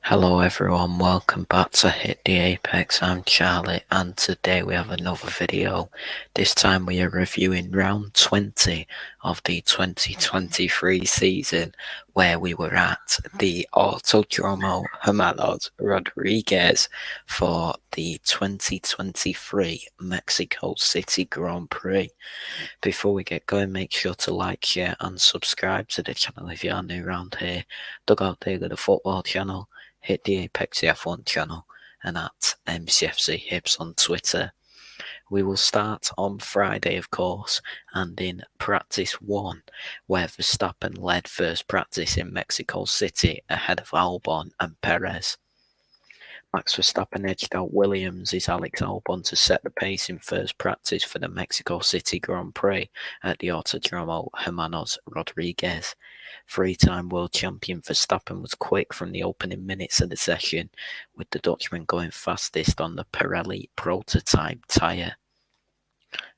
Hello everyone, welcome back to Hit the Apex. I'm Charlie and today we have another video. This time we are reviewing round 20 of the 2023 season where we were at the Autódromo Hermanos Rodríguez for the 2023 Mexico City Grand Prix. Before we get going, make sure to like, share and subscribe to the channel if you are new around here. Dugout Daily, the football channel. Hit the Apex F1 channel and at MCFC Hibs on Twitter. We will start on Friday, of course, and in practice 1, where Verstappen led first practice in Mexico City ahead of Albon and Perez. Max Verstappen edged out Williams' Alex Albon to set the pace in first practice for the Mexico City Grand Prix at the Autódromo Hermanos Rodríguez. Three-time world champion Verstappen was quick from the opening minutes of the session, with the Dutchman going fastest on the Pirelli prototype tyre.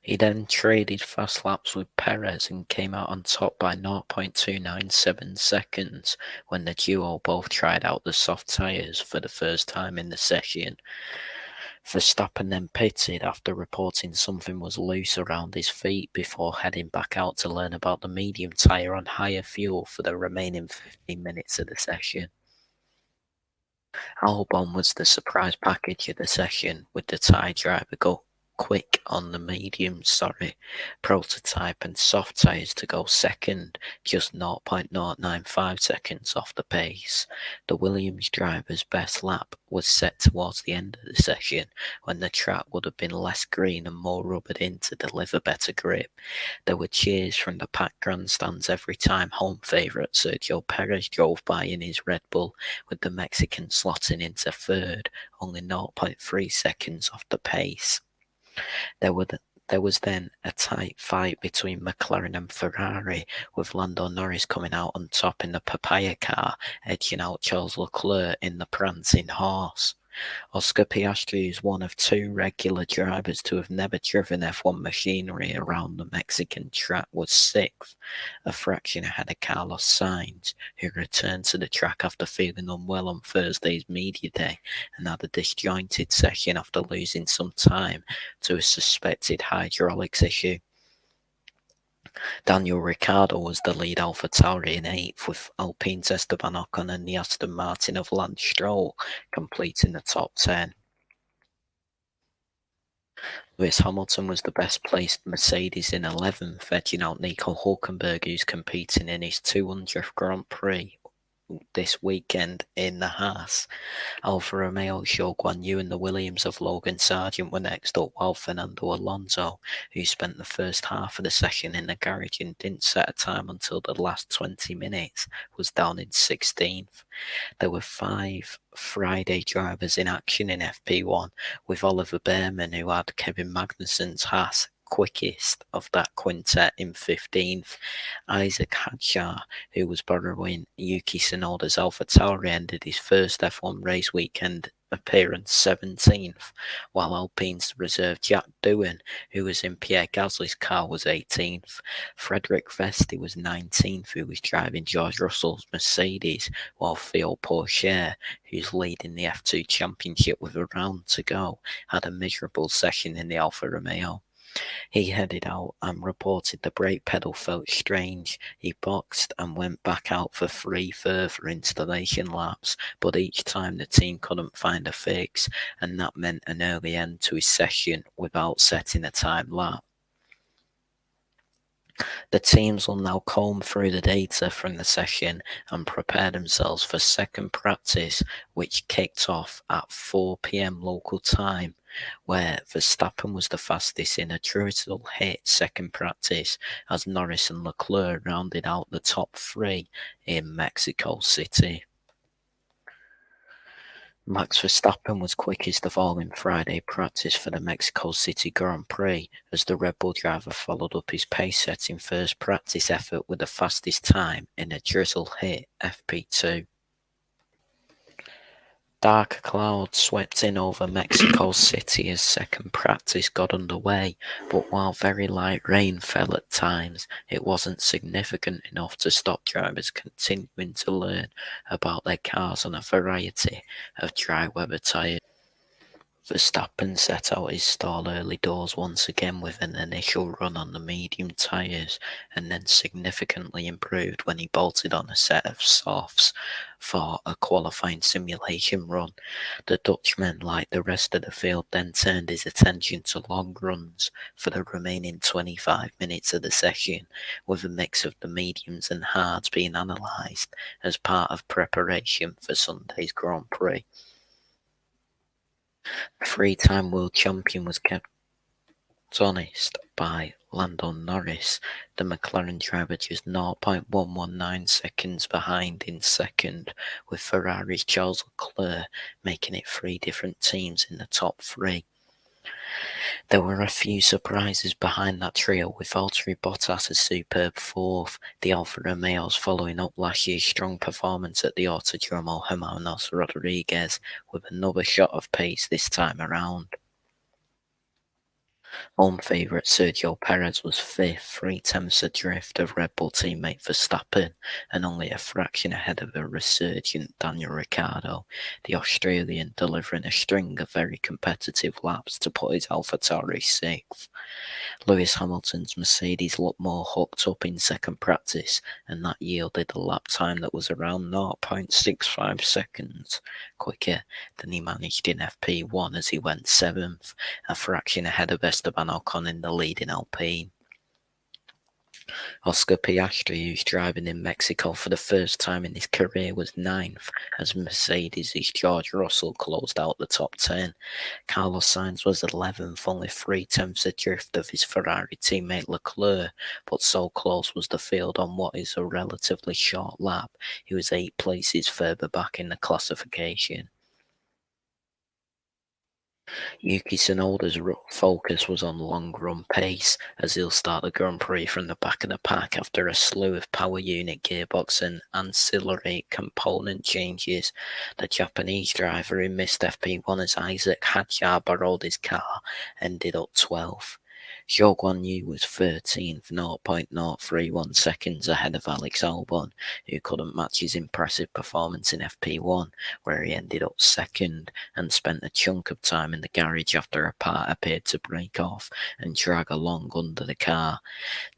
He then traded fast laps with Perez and came out on top by 0.297 seconds when the duo both tried out the soft tyres for the first time in the session. Verstappen then pitted after reporting something was loose around his feet before heading back out to learn about the medium tyre on higher fuel for the remaining 15 minutes of the session. Albon was the surprise package of the session, with the Thai driver go quick on the medium prototype and soft tyres to go second, just 0.095 seconds off the pace. The Williams driver's best lap was set towards the end of the session, when the track would have been less green and more rubbered in to deliver better grip. There were cheers from the packed grandstands every time home favourite Sergio Perez drove by in his Red Bull, with the Mexican slotting into third, only 0.3 seconds off the pace. There was then a tight fight between McLaren and Ferrari, with Lando Norris coming out on top in the Papaya car, edging out Charles Leclerc in the prancing horse. Oscar Piastri is one of two regular drivers to have never driven F1 machinery around the Mexican track, was sixth, a fraction ahead of Carlos Sainz, who returned to the track after feeling unwell on Thursday's media day and had a disjointed session after losing some time to a suspected hydraulics issue. Daniel Ricciardo was the lead AlphaTauri in 8th, with Alpine's Esteban Ocon and the Aston Martin of Lance Stroll completing the top 10. Lewis Hamilton was the best placed Mercedes in 11th, edging out Nico Hülkenberg, who's competing in his 200th Grand Prix this weekend in the Haas. Alfa Romeo, Zhou Guanyu and the Williams of Logan Sargent were next up, while Fernando Alonso, who spent the first half of the session in the garage and didn't set a time until the last 20 minutes, was down in 16th. There were 5 Friday drivers in action in FP1, with Oliver Behrman, who had Kevin Magnussen's Haas quickest of that quintet, in 15th. Isaac Hadjar, who was borrowing Yuki Tsunoda's AlphaTauri, ended his first F1 race weekend appearance 17th, while Alpine's reserve Jack Doohan, who was in Pierre Gasly's car, was 18th. Frederick Vesti was 19th, who was driving George Russell's Mercedes, while Theo Pourchaire, who's leading the F2 Championship with a round to go, had a miserable session in the Alfa Romeo. He headed out and reported the brake pedal felt strange. He boxed and went back out for 3 further installation laps, but each time the team couldn't find a fix, and that meant an early end to his session without setting a time lap. The teams will now comb through the data from the session and prepare themselves for second practice, which kicked off at 4 p.m. local time, where Verstappen was the fastest in a drizzle hit second practice, as Norris and Leclerc rounded out the top 3 in Mexico City. Max Verstappen was quickest of all in Friday practice for the Mexico City Grand Prix, as the Red Bull driver followed up his pace-setting first practice effort with the fastest time in a drizzle hit FP2. Dark clouds swept in over Mexico City as second practice got underway, but while very light rain fell at times, it wasn't significant enough to stop drivers continuing to learn about their cars on a variety of dry weather tyres. Verstappen set out his stall early doors once again with an initial run on the medium tyres, and then significantly improved when he bolted on a set of softs for a qualifying simulation run. The Dutchman, like the rest of the field, then turned his attention to long runs for the remaining 25 minutes of the session, with a mix of the mediums and hards being analysed as part of preparation for Sunday's Grand Prix. Three-time world champion was kept honest by Lando Norris, the McLaren driver just 0.119 seconds behind in second, with Ferrari's Charles Leclerc making it three different teams in the top three. There were a few surprises behind that trio, with Valtteri Bottas a superb fourth, the Alfa Romeos following up last year's strong performance at the Autódromo Hermanos Rodríguez with another shot of pace this time around. Home favourite Sergio Perez was fifth, 3/10 adrift of Red Bull teammate Verstappen, and only a fraction ahead of a resurgent Daniel Ricciardo, the Australian delivering a string of very competitive laps to put his AlphaTauri sixth. Lewis Hamilton's Mercedes looked more hooked up in second practice, and that yielded a lap time that was around 0.65 seconds quicker than he managed in FP1 as he went seventh, a fraction ahead of Esteban Ocon in the leading Alpine. Oscar Piastri, who's driving in Mexico for the first time in his career, was ninth, as Mercedes' George Russell closed out the top 10. Carlos Sainz was 11th, only 3/10 adrift of his Ferrari teammate Leclerc, but so close was the field on what is a relatively short lap, he was 8 places further back in the classification. Yuki Tsunoda's focus was on long-run pace, as he'll start the Grand Prix from the back of the pack after a slew of power unit, gearbox and ancillary component changes. The Japanese driver who missed FP1 as Isaac Hadjar borrowed his car ended up 12th. Zhou Guanyu was 13th, 0.031 seconds ahead of Alex Albon, who couldn't match his impressive performance in FP1, where he ended up second and spent a chunk of time in the garage after a part appeared to break off and drag along under the car.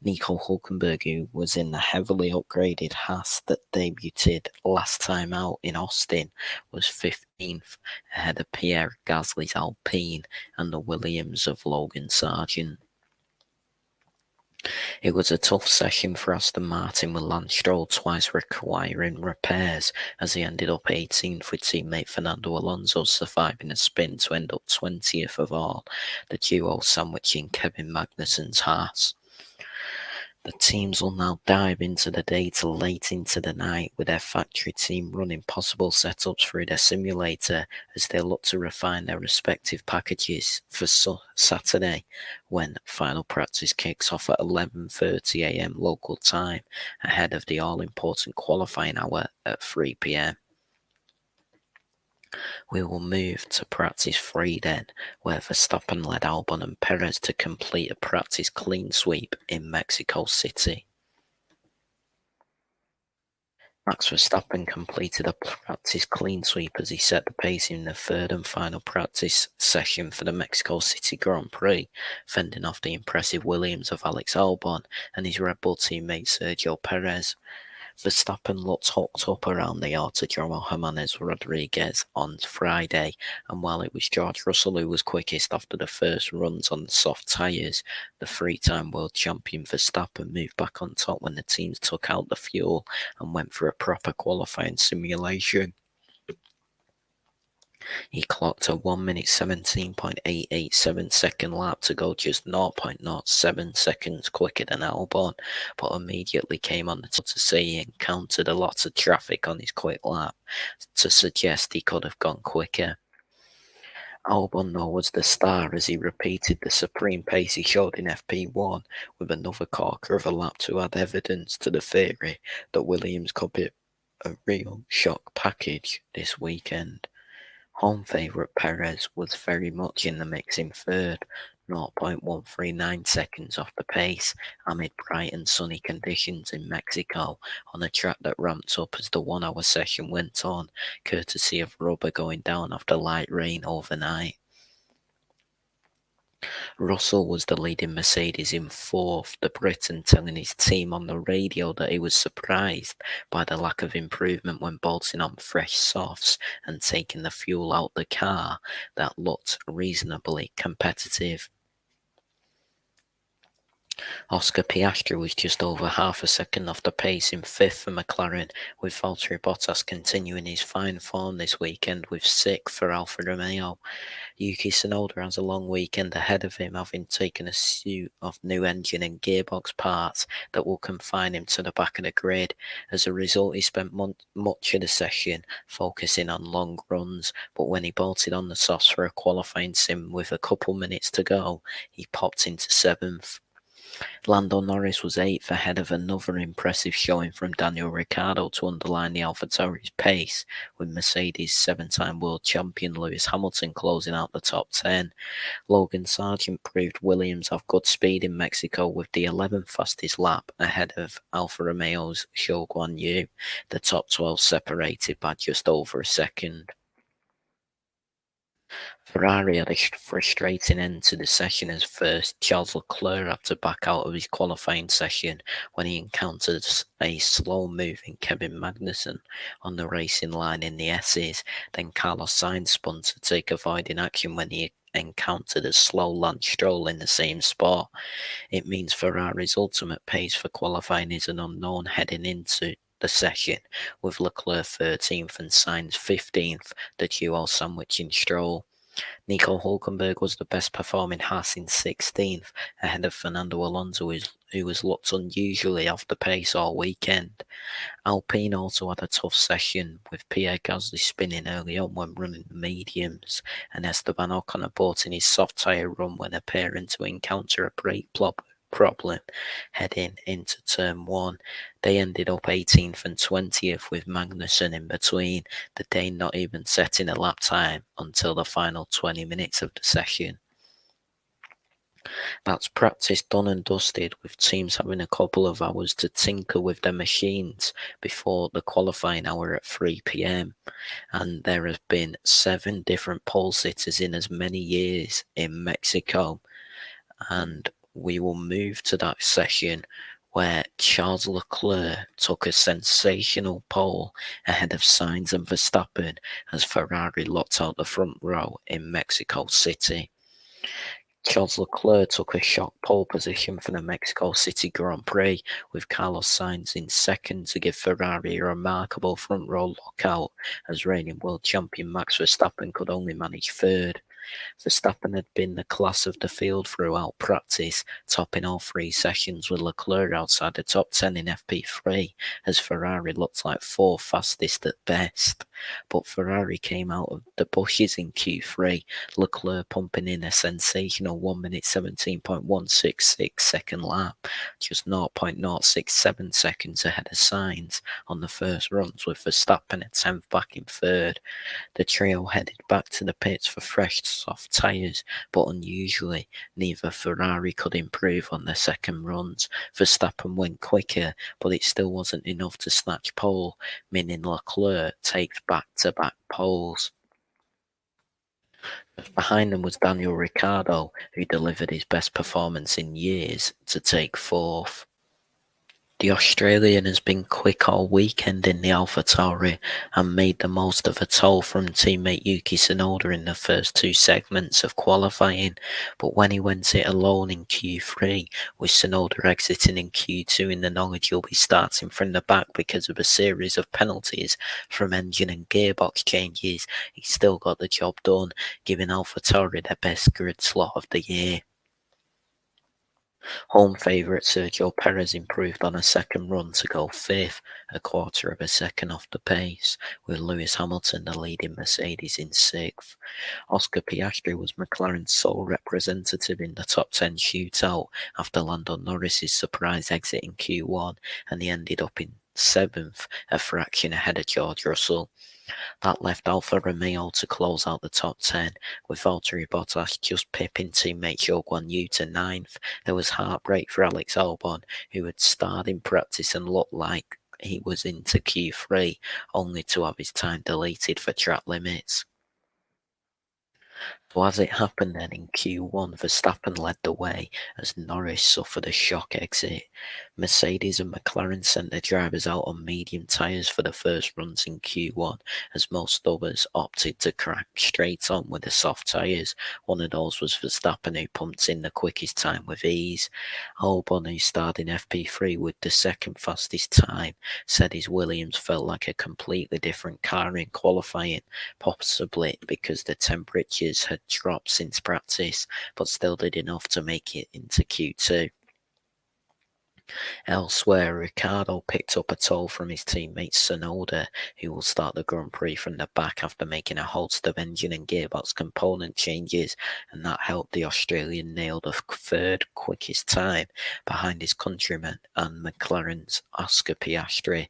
Nico Hulkenberg, who was in the heavily upgraded Haas that debuted last time out in Austin, was 15th, ahead of Pierre Gasly's Alpine and the Williams of Logan Sargent. It was a tough session for Aston Martin, with Lance Stroll twice requiring repairs, as he ended up 18th with teammate Fernando Alonso surviving a spin to end up 20th of all, the duo sandwiching Kevin Magnussen's Haas. The teams will now dive into the data late into the night, with their factory team running possible setups through their simulator as they look to refine their respective packages for Saturday, when final practice kicks off at 11:30 a.m. local time, ahead of the all-important qualifying hour at 3 p.m. We will move to practice 3 then, where Verstappen led Albon and Perez to complete a practice clean sweep in Mexico City. Max Verstappen completed a practice clean sweep as he set the pace in the third and final practice session for the Mexico City Grand Prix, fending off the impressive Williams of Alex Albon and his Red Bull teammate Sergio Perez. Verstappen looked hooked up around the Autódromo Hermanos Rodríguez on Friday, and while it was George Russell who was quickest after the first runs on the soft tyres, the three-time world champion Verstappen moved back on top when the teams took out the fuel and went for a proper qualifying simulation. He clocked a 1 minute 17.887 second lap to go just 0.07 seconds quicker than Albon, but immediately came on the top to say he encountered a lot of traffic on his quick lap to suggest he could have gone quicker. Albon, though, was the star as he repeated the supreme pace he showed in FP1 with another corker of a lap to add evidence to the theory that Williams could be a real shock package this weekend. Home favourite Perez was very much in the mix in third, 0.139 seconds off the pace, amid bright and sunny conditions in Mexico on a track that ramped up as the 1 hour session went on, courtesy of rubber going down after light rain overnight. Russell was the leading Mercedes in fourth, the Briton telling his team on the radio that he was surprised by the lack of improvement when bolting on fresh softs and taking the fuel out the car that looked reasonably competitive. Oscar Piastri was just over half a second off the pace in fifth for McLaren, with Valtteri Bottas continuing his fine form this weekend with sixth for Alfa Romeo. Yuki Tsunoda has a long weekend ahead of him, having taken a suite of new engine and gearbox parts that will confine him to the back of the grid. As a result, he spent much of the session focusing on long runs, but when he bolted on the softs for a qualifying sim with a couple minutes to go, he popped into seventh. Lando Norris was eighth, ahead of another impressive showing from Daniel Ricciardo to underline the AlphaTauri's pace, with Mercedes' seven-time world champion Lewis Hamilton closing out the top 10. Logan Sargent proved Williams have good speed in Mexico with the 11th fastest lap, ahead of Alfa Romeo's Zhou Guanyu, the top 12 separated by just over a second. Ferrari had a frustrating end to the session as first Charles Leclerc had to back out of his qualifying session when he encountered a slow-moving Kevin Magnussen on the racing line in the S's. Then Carlos Sainz spun to take avoiding action when he encountered a slow Lance Stroll in the same spot. It means Ferrari's ultimate pace for qualifying is an unknown heading into the session, with Leclerc 13th and Sainz 15th, the duo sandwiching Stroll. Nico Hulkenberg was the best performing Haas in 16th, ahead of Fernando Alonso, who was looked unusually off the pace all weekend. Alpine also had a tough session, with Pierre Gasly spinning early on when running the mediums, and Esteban Ocon aborting his soft tyre run when appearing to encounter a brake problem heading into turn 1. They ended up 18th and 20th with Magnussen in between, the Dane not even setting a lap time until the final 20 minutes of the session. That's practice done and dusted, with teams having a couple of hours to tinker with their machines before the qualifying hour at 3 p.m. And there have been 7 different pole sitters in as many years in Mexico. And we will move to that session where Charles Leclerc took a sensational pole ahead of Sainz and Verstappen as Ferrari locked out the front row in Mexico City. Charles Leclerc took a shock pole position for the Mexico City Grand Prix, with Carlos Sainz in second to give Ferrari a remarkable front row lockout, as reigning world champion Max Verstappen could only manage third. Verstappen had been the class of the field throughout practice, topping all 3 sessions with Leclerc outside the top 10 in FP3, as Ferrari looked like 4th fastest at best. But Ferrari came out of the bushes in Q3, Leclerc pumping in a sensational 1 minute 17.166 second lap, just 0.067 seconds ahead of Sainz on the first runs, with Verstappen a 10th back in third. The trio headed back to the pits for fresh soft tyres, but unusually, neither Ferrari could improve on their second runs. Verstappen went quicker, but it still wasn't enough to snatch pole, meaning Leclerc takes back-to-back poles. Behind them was Daniel Ricciardo, who delivered his best performance in years to take 4th. The Australian has been quick all weekend in the AlphaTauri and made the most of a toll from teammate Yuki Tsunoda in the first 2 segments of qualifying, but when he went it alone in Q3, with Tsunoda exiting in Q2 in the knowledge he'll be starting from the back because of a series of penalties from engine and gearbox changes, he still got the job done, giving AlphaTauri their best grid slot of the year. Home favourite Sergio Perez improved on a second run to go 5th, a quarter of a second off the pace, with Lewis Hamilton the leading Mercedes in 6th. Oscar Piastri was McLaren's sole representative in the top 10 shootout after Lando Norris's surprise exit in Q1, and he ended up in 7th, a fraction ahead of George Russell. That left Alfa Romeo to close out the top 10, with Valtteri Bottas just pipping teammate Zhou Guanyu to 9th. There was heartbreak for Alex Albon, who had started in practice and looked like he was into Q3, only to have his time deleted for track limits. So as it happened then in Q1, Verstappen led the way as Norris suffered a shock exit. Mercedes and McLaren sent their drivers out on medium tyres for the first runs in Q1, as most others opted to crack straight on with the soft tyres. One of those was Verstappen, who pumped in the quickest time with ease. Albon, who started in FP3 with the second fastest time, said his Williams felt like a completely different car in qualifying, possibly because the temperatures had dropped since practice, but still did enough to make it into Q2. Elsewhere, Ricciardo picked up a toll from his teammate Tsunoda, who will start the Grand Prix from the back after making a host of engine and gearbox component changes, and that helped the Australian nail the third quickest time behind his countryman and McLaren's Oscar Piastri.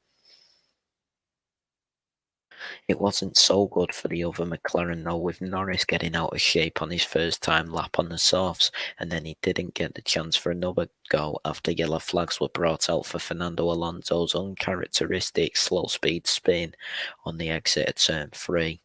It wasn't so good for the other McLaren though, with Norris getting out of shape on his first time lap on the softs, and then he didn't get the chance for another go after yellow flags were brought out for Fernando Alonso's uncharacteristic slow speed spin on the exit of turn 3.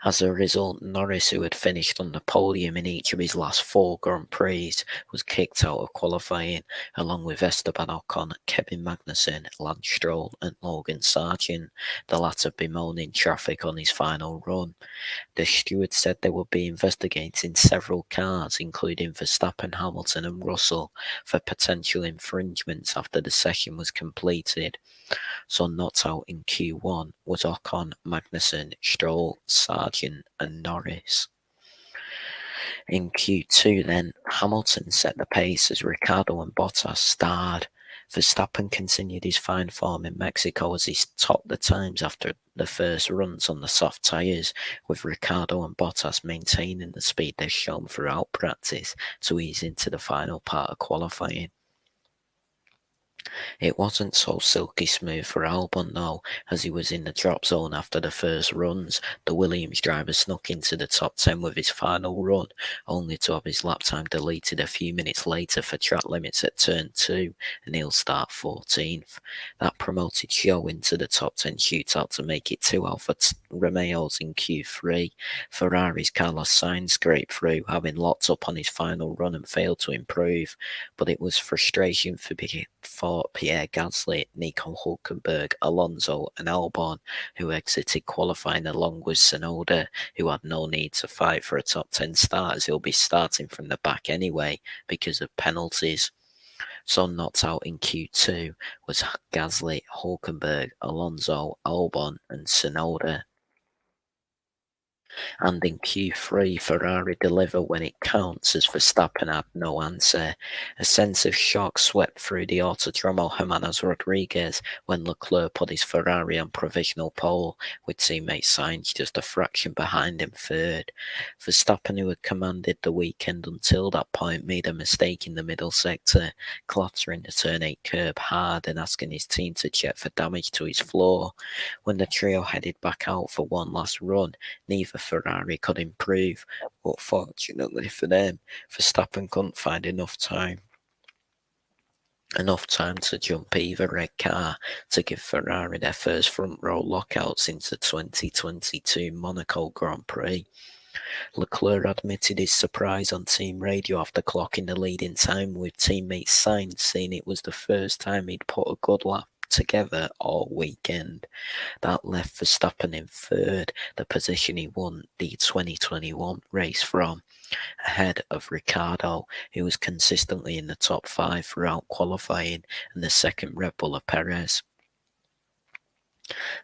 As a result, Norris, who had finished on the podium in each of his last 4 Grand Prix, was kicked out of qualifying, along with Esteban Ocon, Kevin Magnussen, Lance Stroll and Logan Sargent, the latter bemoaning traffic on his final run. The steward said they would be investigating several cars, including Verstappen, Hamilton and Russell, for potential infringements after the session was completed. So knocked out in Q1 was Ocon, Magnussen, Stroll, Sargent and Norris. In Q2 then, Hamilton set the pace as Ricciardo and Bottas starred. Verstappen continued his fine form in Mexico as he topped the times after the first runs on the soft tyres, with Ricciardo and Bottas maintaining the speed they've shown throughout practice to ease into the final part of qualifying. It wasn't so silky smooth for Albon though, as he was in the drop zone after the first runs. The Williams driver snuck into the top 10 with his final run, only to have his lap time deleted a few minutes later for track limits at turn 2, and he'll start 14th. That promoted Zhou into the top 10 shootout to make it 2 Alfa Romeos in Q3. Ferrari's Carlos Sainz scraped through, having locked up on his final run and failed to improve, but it was frustration for Pierre Gasly, Nico Hülkenberg, Alonso and Albon, who exited qualifying along with Tsunoda, who had no need to fight for a top 10 start as he'll be starting from the back anyway because of penalties. So knocked out in Q2 was Gasly, Hülkenberg, Alonso, Albon and Tsunoda. And in Q3, Ferrari deliver when it counts as Verstappen had no answer. A sense of shock swept through the Autódromo Hermanos Rodríguez when Leclerc put his Ferrari on provisional pole, with teammate Sainz just a fraction behind him third. Verstappen, who had commanded the weekend until that point, made a mistake in the middle sector, clattering the turn 8 curb hard and asking his team to check for damage to his floor. When the trio headed back out for one last run, neither Ferrari could improve, but fortunately for them, Verstappen couldn't find enough time to jump either red car to give Ferrari their first front row lockout since the 2022 Monaco Grand Prix. Leclerc admitted his surprise on team radio after clocking the leading time, with teammate Sainz saying it was the first time he'd put a good lap together all weekend. That left Verstappen in third, the position he won the 2021 race from, ahead of Ricciardo, who was consistently in the top 5 throughout qualifying, and the second Red Bull of Perez.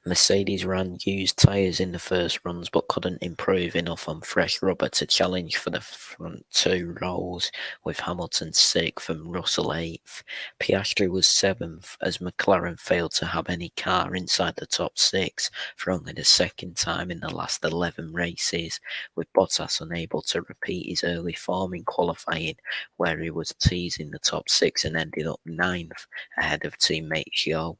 Mercedes ran used tyres in the first runs but couldn't improve enough on fresh rubber to challenge for the front two rows, with Hamilton 6th and Russell 8th. Piastri was 7th as McLaren failed to have any car inside the top 6 for only the second time in the last 11 races, with Bottas unable to repeat his early form in qualifying, where he was teasing the top 6 and ended up 9th ahead of teammate Zhou.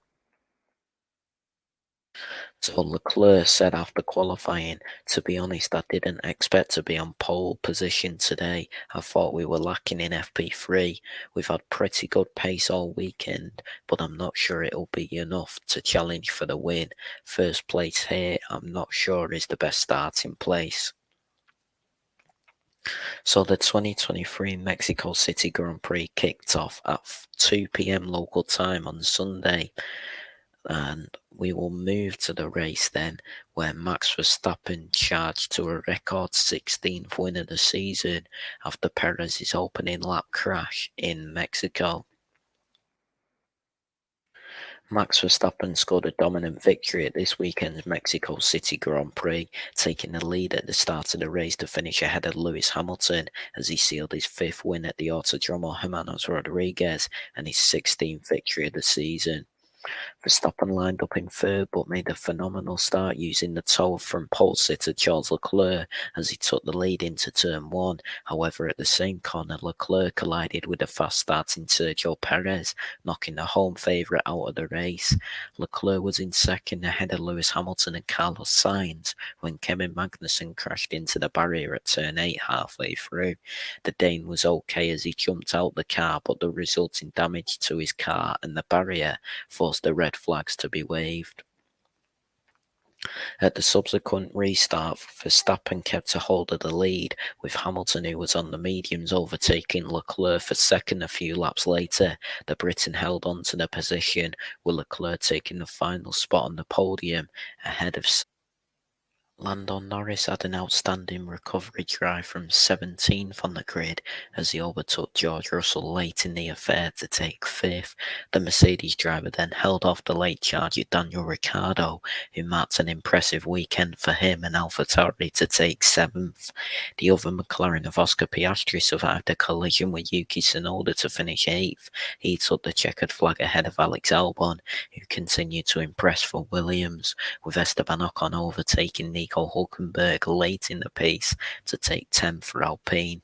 So Leclerc said after qualifying, "To be honest, I didn't expect to be on pole position today. I thought we were lacking in FP3. We've had pretty good pace all weekend, but I'm not sure it'll be enough to challenge for the win. First place here, I'm not sure is the best starting place." So the 2023 Mexico City Grand Prix kicked off at 2 p.m. local time on Sunday. And we will move to the race then, where Max Verstappen charged to a record 16th win of the season after Perez's opening lap crash in Mexico. Max Verstappen scored a dominant victory at this weekend's Mexico City Grand Prix, taking the lead at the start of the race to finish ahead of Lewis Hamilton as he sealed his 5th win at the Autódromo Hermanos Rodríguez and his 16th victory of the season. Verstappen lined up in third but made a phenomenal start using the toe from pole sitter Charles Leclerc as he took the lead into turn 1. However, at the same corner, Leclerc collided with a fast starting Sergio Perez, knocking the home favourite out of the race. Leclerc was in second ahead of Lewis Hamilton and Carlos Sainz when Kevin Magnussen crashed into the barrier at turn 8 halfway through. The Dane was okay as he jumped out the car, but the resulting damage to his car and the barrier forced the red flags to be waved. At the subsequent restart, Verstappen kept a hold of the lead, with Hamilton, who was on the mediums, overtaking Leclerc for second a few laps later. The Briton held on to the position, with Leclerc taking the final spot on the podium ahead of Lando Norris. Had an outstanding recovery drive from 17th on the grid as he overtook George Russell late in the affair to take 5th. The Mercedes driver then held off the late charger Daniel Ricciardo, who marked an impressive weekend for him, and AlphaTauri to take 7th. The other McLaren of Oscar Piastri survived a collision with Yuki Tsunoda to finish 8th. He took the checkered flag ahead of Alex Albon, who continued to impress for Williams, with Esteban Ocon overtaking Nico Hulkenberg late in the piece to take 10th for Alpine.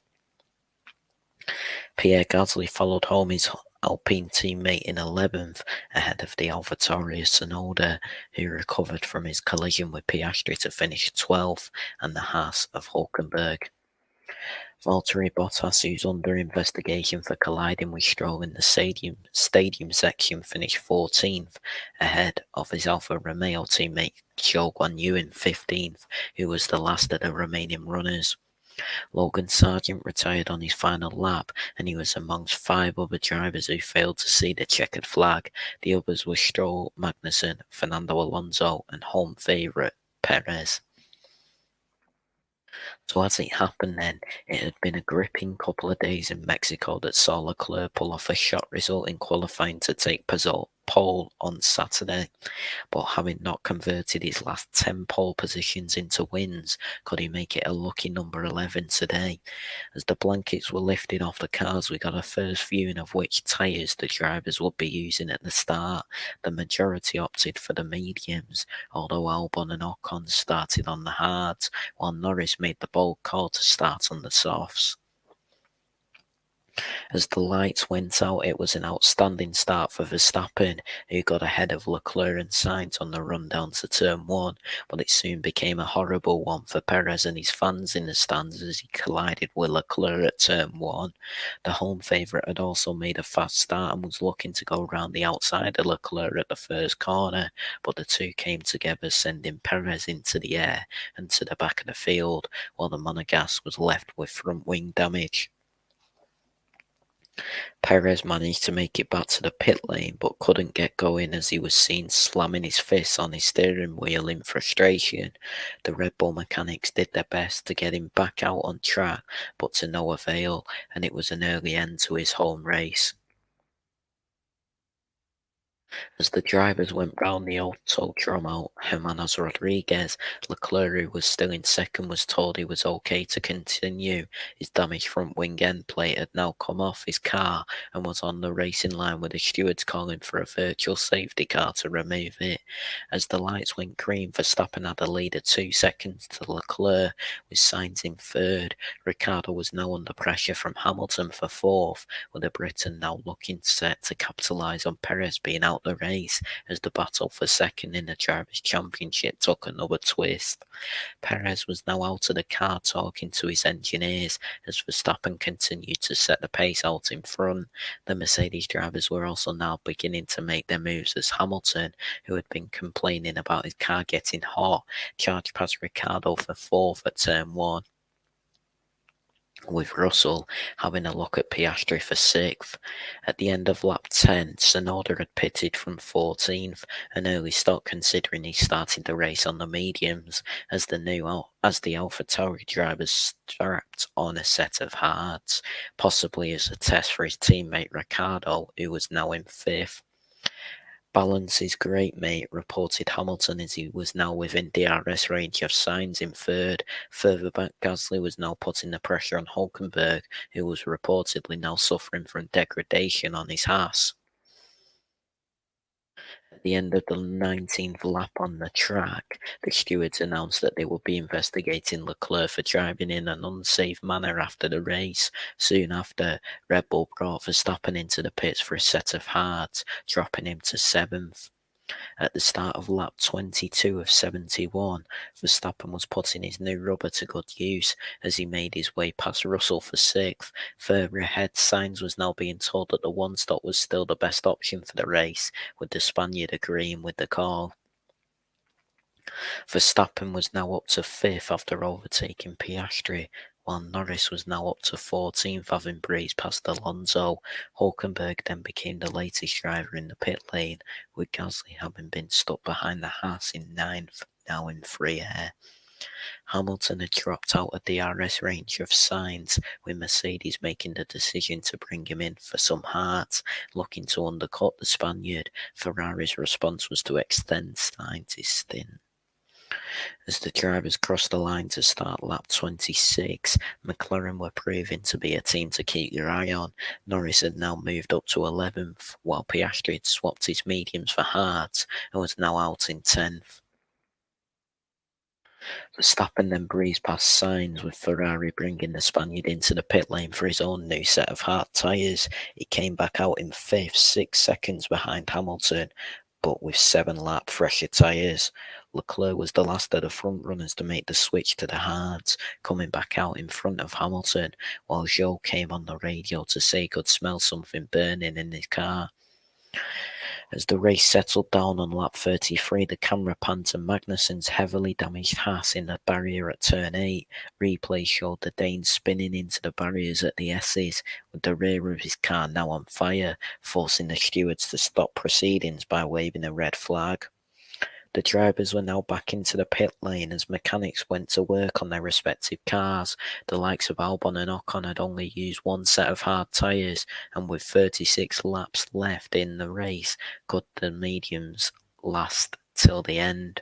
Pierre Gasly followed home his Alpine teammate in 11th ahead of the AlphaTauri Tsunoda, who recovered from his collision with Piastri to finish 12th, and the Haas of Hulkenberg. Valtteri Bottas, who's under investigation for colliding with Stroll in the stadium section, finished 14th ahead of his Alfa Romeo teammate Zhou Guanyu in 15th, who was the last of the remaining runners. Logan Sargent retired on his final lap, and he was amongst 5 other drivers who failed to see the checkered flag. The others were Stroll, Magnussen, Fernando Alonso, and home favourite Perez. So as it happened then, it had been a gripping couple of days in Mexico that saw Leclerc pull off a shot result in qualifying to take pole on Saturday, but having not converted his last 10 pole positions into wins, could he make it a lucky number 11 today? As the blankets were lifted off the cars, we got a first viewing of which tyres the drivers would be using at the start. The majority opted for the mediums, although Albon and Ocon started on the hards, while Norris made the bold call to start on the softs. As the lights went out, it was an outstanding start for Verstappen, who got ahead of Leclerc and Sainz on the run down to turn 1, but it soon became a horrible one for Perez and his fans in the stands as he collided with Leclerc at turn 1. The home favourite had also made a fast start and was looking to go round the outside of Leclerc at the first corner, but the two came together, sending Perez into the air and to the back of the field, while the Monegasque was left with front wing damage. Perez managed to make it back to the pit lane but couldn't get going as he was seen slamming his fists on his steering wheel in frustration. The Red Bull mechanics did their best to get him back out on track, but to no avail, and it was an early end to his home race. As the drivers went round the Autódromo Hermanos Rodríguez, Leclerc, who was still in second, was told he was okay to continue. His damaged front wing end plate had now come off his car and was on the racing line, with the stewards calling for a virtual safety car to remove it. As the lights went green, Verstappen had a lead of 2 seconds to Leclerc, with Sainz in third. Ricciardo was now under pressure from Hamilton for fourth, with the Briton now looking set to capitalise on Perez being out the race, as the battle for second in the Drivers' Championship took another twist. Perez was now out of the car talking to his engineers as Verstappen continued to set the pace out in front. The Mercedes drivers were also now beginning to make their moves, as Hamilton, who had been complaining about his car getting hot, charged past Ricciardo for fourth at turn 1, with Russell having a look at Piastri for sixth. At the end of lap 10, Tsunoda had pitted from 14th, an early stop considering he started the race on the mediums, as the AlphaTauri drivers strapped on a set of hards, possibly as a test for his teammate Ricciardo, who was now in fifth. Balance is great, mate, reported Hamilton as he was now within DRS range of Sainz in third. Further back, Gasly was now putting the pressure on Hulkenberg, who was reportedly now suffering from degradation on his Haas. At the end of the 19th lap on the track, the stewards announced that they would be investigating Leclerc for driving in an unsafe manner after the race. Soon after, Red Bull brought Verstappen into the pits for a set of hards, dropping him to 7th. At the start of lap 22 of 71, Verstappen was putting his new rubber to good use as he made his way past Russell for sixth. Further ahead, Sainz was now being told that the one stop was still the best option for the race, with the Spaniard agreeing with the call. Verstappen was now up to fifth after overtaking Piastri, while Norris was now up to 14th, having breezed past Alonso. Hulkenberg then became the latest driver in the pit lane, with Gasly having been stuck behind the Haas in 9th, now in free air. Hamilton had dropped out of the DRS range of Sainz, with Mercedes making the decision to bring him in for some hards, looking to undercut the Spaniard. Ferrari's response was to extend Sainz's stint. As the drivers crossed the line to start lap 26, McLaren were proving to be a team to keep your eye on. Norris had now moved up to 11th, while Piastri had swapped his mediums for hards and was now out in 10th. Verstappen then breezed past Sainz, with Ferrari bringing the Spaniard into the pit lane for his own new set of hard tyres. He came back out in 5th, 6 seconds behind Hamilton, but with 7 lap fresher tyres. Leclerc was the last of the front runners to make the switch to the hards, coming back out in front of Hamilton, while Zhou came on the radio to say he could smell something burning in his car. As the race settled down on lap 33, the camera panned to Magnussen's heavily damaged Haas in the barrier at turn 8. Replay showed the Dane spinning into the barriers at the S's, with the rear of his car now on fire, forcing the stewards to stop proceedings by waving a red flag. The drivers were now back into the pit lane as mechanics went to work on their respective cars. The likes of Albon and Ocon had only used one set of hard tyres, and with 36 laps left in the race, could the mediums last till the end.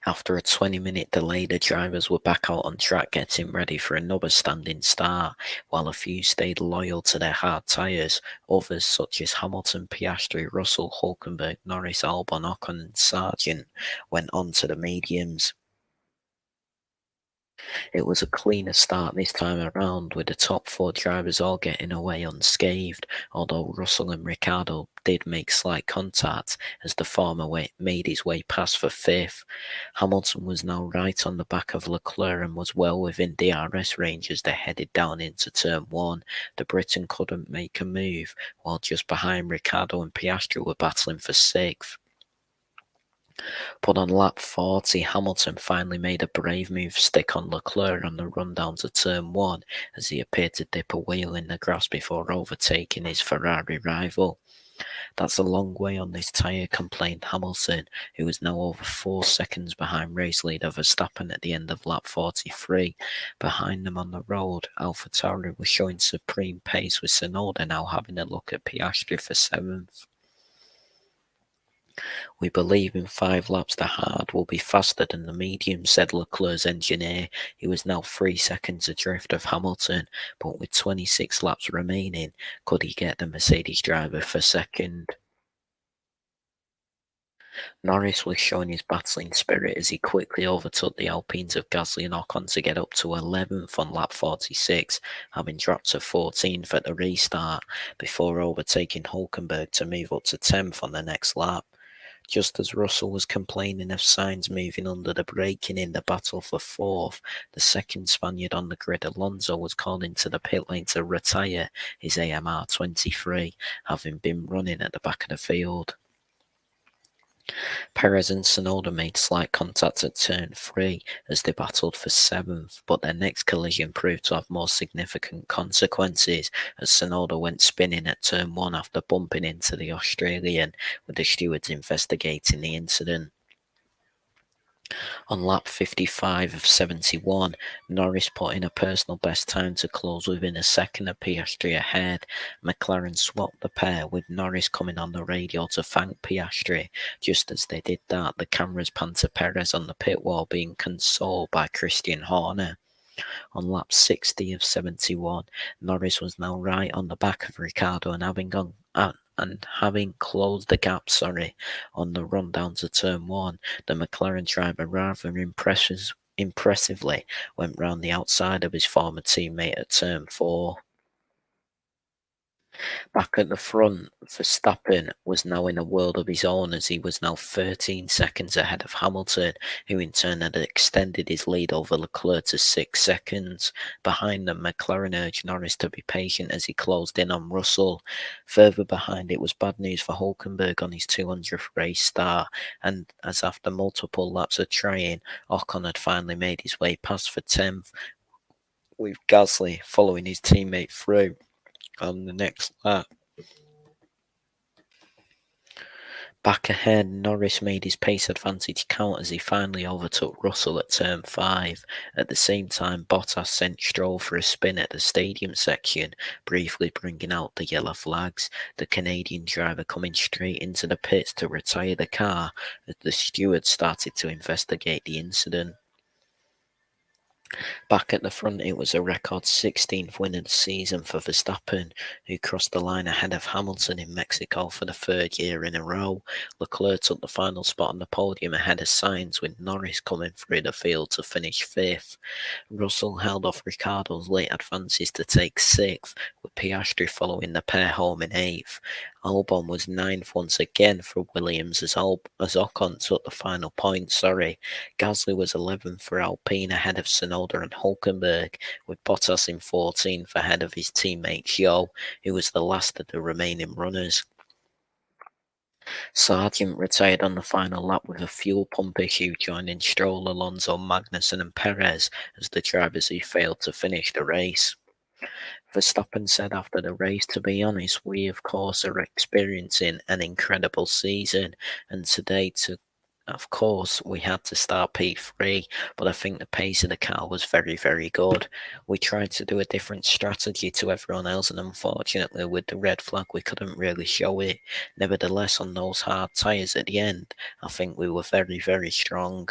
After a 20-minute delay, the drivers were back out on track getting ready for another standing start, while a few stayed loyal to their hard tyres. Others, such as Hamilton, Piastri, Russell, Hulkenberg, Norris, Albon, Ocon and Sargent, went on to the mediums. It was a cleaner start this time around, with the top 4 drivers all getting away unscathed, although Russell and Ricciardo did make slight contact as the former made his way past for 5th. Hamilton was now right on the back of Leclerc and was well within DRS range as they headed down into turn 1. The Briton couldn't make a move, while just behind Ricciardo and Piastri were battling for 6th. But on lap 40, Hamilton finally made a brave move stick on Leclerc on the run down to turn 1 as he appeared to dip a wheel in the grass before overtaking his Ferrari rival. That's a long way on this tyre, complained Hamilton, who was now over 4 seconds behind race leader Verstappen at the end of lap 43. Behind them on the road, AlphaTauri was showing supreme pace, with Tsunoda now having a look at Piastri for 7th. We believe in 5 laps the hard will be faster than the medium, said Leclerc's engineer. He was now 3 seconds adrift of Hamilton, but with 26 laps remaining, could he get the Mercedes driver for second? Norris was showing his battling spirit as he quickly overtook the Alpines of Gasly and Ocon to get up to 11th on lap 46, having dropped to 14th at the restart, before overtaking Hulkenberg to move up to 10th on the next lap. Just as Russell was complaining of Sainz moving under the braking in the battle for 4th, the second Spaniard on the grid, Alonso, was called into the pit lane to retire his AMR 23, having been running at the back of the field. Perez and Tsunoda made slight contact at turn 3 as they battled for 7th, but their next collision proved to have more significant consequences as Tsunoda went spinning at turn 1 after bumping into the Australian, with the stewards investigating the incident. On lap 55 of 71, Norris put in a personal best time to close within a second of Piastri ahead. McLaren swapped the pair, with Norris coming on the radio to thank Piastri. Just as they did that, the cameras panned to Perez on the pit wall being consoled by Christian Horner. On lap 60 of 71, Norris was now right on the back of Ricciardo and having closed the gap, on the run down to turn 1, the McLaren driver rather impressively went round the outside of his former teammate at turn 4. Back at the front, Verstappen was now in a world of his own as he was now 13 seconds ahead of Hamilton, who in turn had extended his lead over Leclerc to 6 seconds. Behind them, McLaren urged Norris to be patient as he closed in on Russell. Further behind, it was bad news for Hulkenberg on his 200th race start, and as after multiple laps of trying, Ocon had finally made his way past for 10th, with Gasly following his teammate through on the next lap. Back ahead, Norris made his pace advantage count as he finally overtook Russell at turn 5. At the same time, Bottas sent Stroll for a spin at the stadium section, briefly bringing out the yellow flags, the Canadian driver coming straight into the pits to retire the car as the stewards started to investigate the incident. Back at the front, it was a record 16th win of the season for Verstappen, who crossed the line ahead of Hamilton in Mexico for the 3rd year in a row. Leclerc took the final spot on the podium ahead of Sainz, with Norris coming through the field to finish 5th. Russell held off Ricciardo's late advances to take 6th, with Piastri following the pair home in 8th. Albon was 9th once again for Williams as Ocon took the final point. Gasly was 11th for Alpine ahead of Tsunoda and Hulkenberg, with Bottas in 14th ahead of his teammate Zhou, who was the last of the remaining runners. Sargent retired on the final lap with a fuel pump issue, joining Stroll, Alonso, Magnussen and Perez as the drivers who failed to finish the race. Verstappen said after the race, "To be honest, we of course are experiencing an incredible season, and today of course, we had to start P3, but I think the pace of the car was very, very good. We tried to do a different strategy to everyone else, and unfortunately, with the red flag, we couldn't really show it. Nevertheless, on those hard tyres at the end, I think we were very, very strong.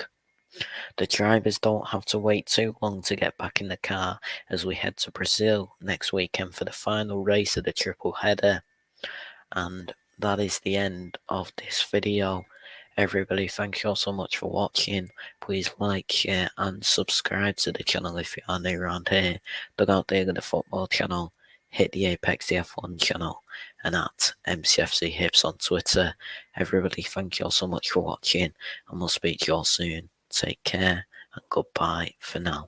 The drivers don't have to wait too long to get back in the car as we head to Brazil next weekend for the final race of the triple header." And that is the end of this video. Everybody, thank you all so much for watching. Please like, share and subscribe to the channel if you are new around here. Dugout Daily, the football channel. Hit the Apex the F1 channel, and at MCFC Hips on Twitter. Everybody, thank you all so much for watching, and we'll speak to you all soon. Take care and goodbye for now.